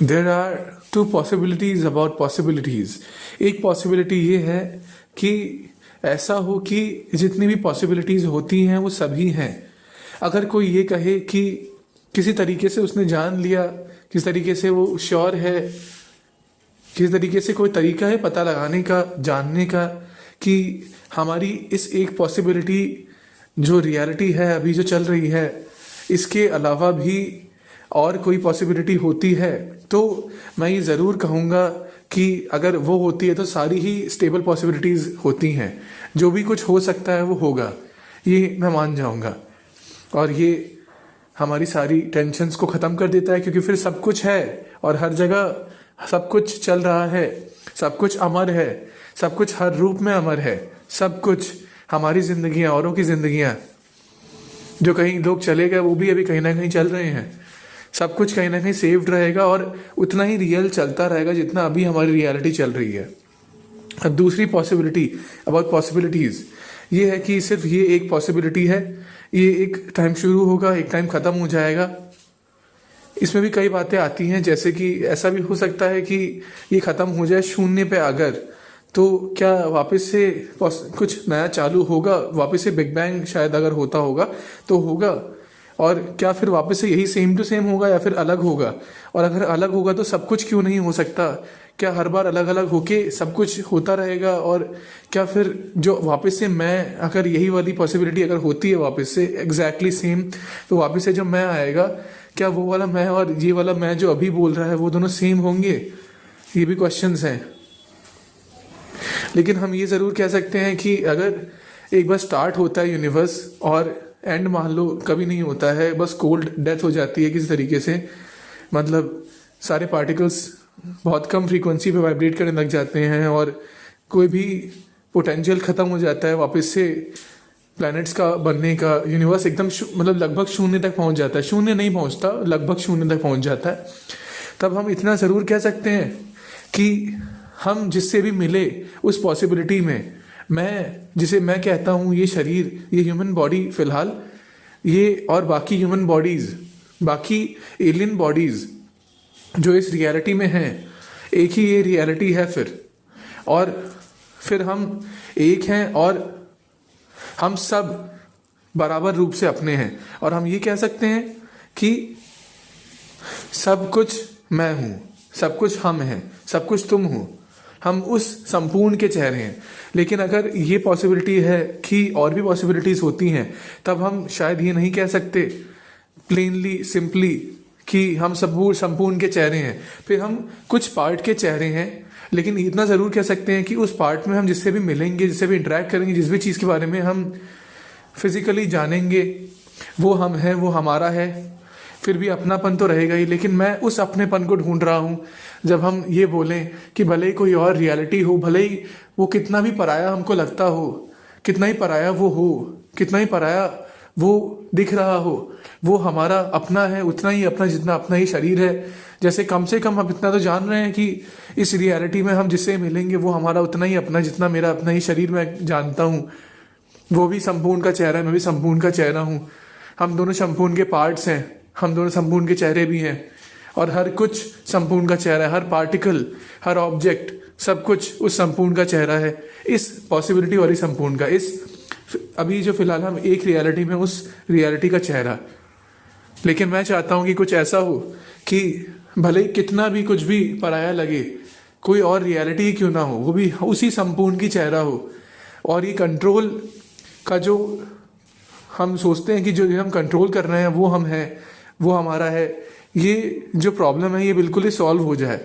There are two possibilities about possibilities. एक possibility ये है कि ऐसा हो कि जितनी भी पॉसिबिलिटीज होती हैं वो सभी हैं। अगर कोई ये कहे कि किसी तरीके से उसने जान लिया, किस तरीके से वो श्योर है, किस तरीके से कोई तरीका है पता लगाने का, जानने का कि हमारी इस एक पॉसिबिलिटी जो रियलिटी है अभी जो चल रही है, इसके अलावा भी और कोई पॉसिबिलिटी होती है, तो मैं ये ज़रूर कहूँगा कि अगर वो होती है तो सारी ही स्टेबल पॉसिबिलिटीज़ होती हैं। जो भी कुछ हो सकता है वो होगा, ये मैं मान जाऊँगा। और ये हमारी सारी टेंशन्स को ख़त्म कर देता है, क्योंकि फिर सब कुछ है और हर जगह सब कुछ चल रहा है, सब कुछ अमर है, सब कुछ हर रूप में अमर है। सब कुछ हमारी ज़िंदगियाँ, औरों की ज़िंदगियाँ, जो कहीं लोग चले गए वो भी अभी कहीं ना कहीं चल रहे हैं। सब कुछ कहीं ना कहीं सेव्ड रहेगा और उतना ही रियल चलता रहेगा जितना अभी हमारी रियलिटी चल रही है। अब दूसरी पॉसिबिलिटी अबाउट पॉसिबिलिटीज़ ये है कि सिर्फ ये एक पॉसिबिलिटी है, ये एक टाइम शुरू होगा, एक टाइम ख़त्म हो जाएगा। इसमें भी कई बातें आती हैं, जैसे कि ऐसा भी हो सकता है कि ये ख़त्म हो जाए शून्य पे, अगर तो क्या वापस से कुछ नया चालू होगा, वापस से बिग बैंग शायद अगर होता होगा तो होगा। और क्या फिर वापस से यही सेम टू सेम होगा या फिर अलग होगा? और अगर अलग होगा तो सब कुछ क्यों नहीं हो सकता? क्या हर बार अलग अलग होके सब कुछ होता रहेगा? और क्या फिर जो वापस से मैं, अगर यही वाली पॉसिबिलिटी अगर होती है वापस से एग्जैक्टली सेम, तो वापस से जो मैं आएगा, क्या वो वाला मैं और ये वाला मैं जो अभी बोल रहा है वो दोनों सेम होंगे? ये भी क्वेश्चंस हैं। लेकिन हम ये ज़रूर कह सकते हैं कि अगर एक बार स्टार्ट होता है यूनिवर्स और एंड मान लो कभी नहीं होता है, बस कोल्ड डेथ हो जाती है किसी तरीके से, मतलब सारे पार्टिकल्स बहुत कम फ्रीक्वेंसी पे वाइब्रेट करने लग जाते हैं और कोई भी पोटेंशियल ख़त्म हो जाता है वापस से प्लैनेट्स का बनने का, यूनिवर्स एकदम मतलब लगभग शून्य तक पहुंच जाता है। शून्य नहीं पहुंचता, लगभग शून्य तक पहुंच जाता है। तब हम इतना ज़रूर कह सकते हैं कि हम जिससे भी मिले उस पॉसिबिलिटी में, मैं जिसे मैं कहता हूँ ये शरीर, ये ह्यूमन बॉडी फ़िलहाल, ये और बाकी ह्यूमन बॉडीज़, बाकी एलियन बॉडीज़ जो इस रियलिटी में हैं, एक ही ये रियलिटी है और फिर हम एक हैं और हम सब बराबर रूप से अपने हैं। और हम ये कह सकते हैं कि सब कुछ मैं हूँ, सब कुछ हम हैं, सब कुछ तुम हो, हम उस संपूर्ण के चेहरे हैं। लेकिन अगर ये पॉसिबिलिटी है कि और भी पॉसिबिलिटीज़ होती हैं, तब हम शायद ये नहीं कह सकते प्लेनली सिंपली कि हम संपूर्ण के चेहरे हैं। फिर हम कुछ पार्ट के चेहरे हैं, लेकिन इतना ज़रूर कह सकते हैं कि उस पार्ट में हम जिससे भी मिलेंगे, जिससे भी इंटरेक्ट करेंगे, जिस भी चीज़ के बारे में हम फिजिकली जानेंगे, वो हम हैं, वो हमारा है। फिर भी अपनापन तो रहेगा ही, लेकिन मैं उस अपनेपन को ढूंढ रहा हूँ। जब हम ये बोलें कि भले ही कोई और रियलिटी हो, भले ही वो कितना भी पराया हमको लगता हो, कितना ही पराया वो हो, कितना ही पराया वो दिख रहा हो, वो हमारा अपना है, उतना ही अपना जितना अपना ही शरीर है। जैसे कम से कम हम इतना तो जान रहे हैं कि इस रियलिटी में हम जिससे मिलेंगे वो हमारा उतना ही अपना जितना मेरा अपना ही शरीर मैं जानता हूँ। वो भी संपूर्ण का चेहरा है, मैं भी संपूर्ण का चेहरा हूँ। हम दोनों संपूर्ण के पार्ट्स हैं, हम दोनों संपूर्ण के चेहरे भी हैं। और हर कुछ संपूर्ण का चेहरा है, हर पार्टिकल, हर ऑब्जेक्ट, सब कुछ उस संपूर्ण का चेहरा है, इस पॉसिबिलिटी वाली संपूर्ण का, इस अभी जो फिलहाल हम एक रियलिटी में उस रियलिटी का चेहरा। लेकिन मैं चाहता हूँ कि कुछ ऐसा हो कि भले कितना भी कुछ भी पराया लगे, कोई और रियलिटी ही क्यों ना हो, वो भी उसी संपूर्ण की चेहरा हो। और ये कंट्रोल का जो हम सोचते हैं कि जो हम कंट्रोल कर रहे हैं वो हम हैं, वो हमारा है, ये जो प्रॉब्लम है ये बिल्कुल ही सॉल्व हो जाए।